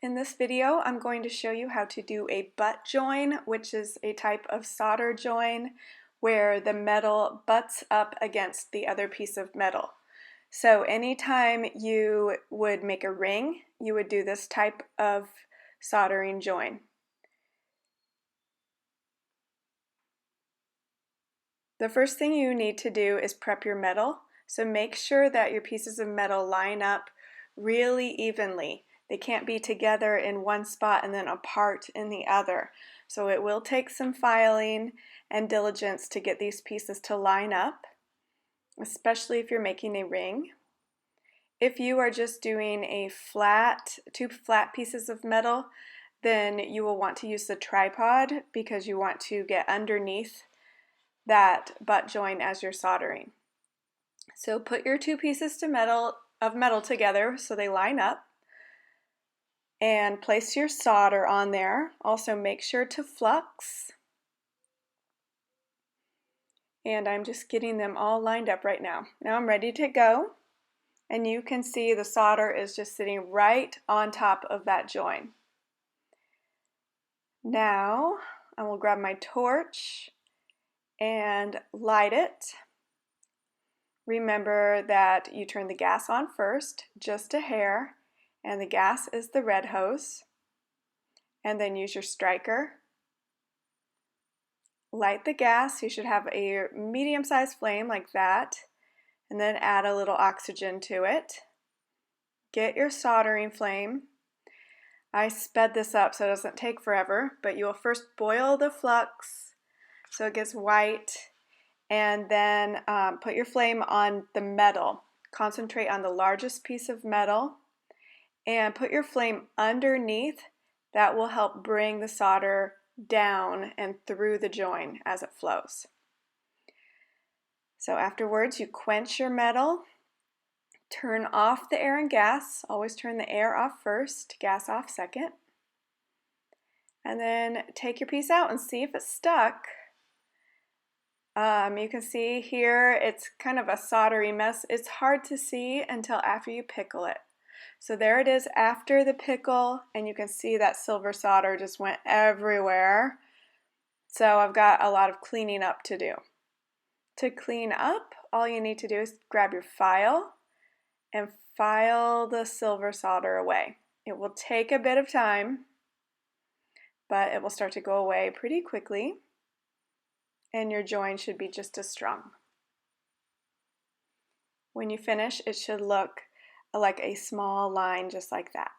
In this video, I'm going to show you how to do a butt join, which is a type of solder join where the metal butts up against the other piece of metal. So anytime you would make a ring, you would do this type of soldering join. The first thing you need to do is prep your metal. So make sure that your pieces of metal line up really evenly. They can't be together in one spot and then apart in the other. So it will take some filing and diligence to get these pieces to line up, especially if you're making a ring. If you are just doing two flat pieces of metal, then you will want to use the tripod because you want to get underneath that butt join as you're soldering. So put your two pieces of metal together so they line up and place your solder on there. Also make sure to flux. And I'm just getting them all lined up right now. Now I'm ready to go, and you can see the solder is just sitting right on top of that join. Now I will grab my torch and light it. Remember that you turn the gas on first, just a hair, and the gas is the red hose. And then use your striker. Light the gas. You should have a medium-sized flame like that, and then add a little oxygen to it. Get your soldering flame. I sped this up so it doesn't take forever, but you will first boil the flux so it gets white, and then put your flame on the metal. Concentrate on the largest piece of metal and put your flame underneath. That will help bring the solder down and through the join as it flows. So afterwards, you quench your metal, turn off the air and gas. Always turn the air off first, gas off second. And then take your piece out and see if it's stuck. You can see here it's kind of a soldery mess. It's hard to see until after you pickle it. So there it is after the pickle, and you can see that silver solder just went everywhere. So I've got a lot of cleaning up to do. To clean up, all you need to do is grab your file and file the silver solder away. It will take a bit of time, but it will start to go away pretty quickly, and your join should be just as strong. When you finish, it should look like a small line just like that.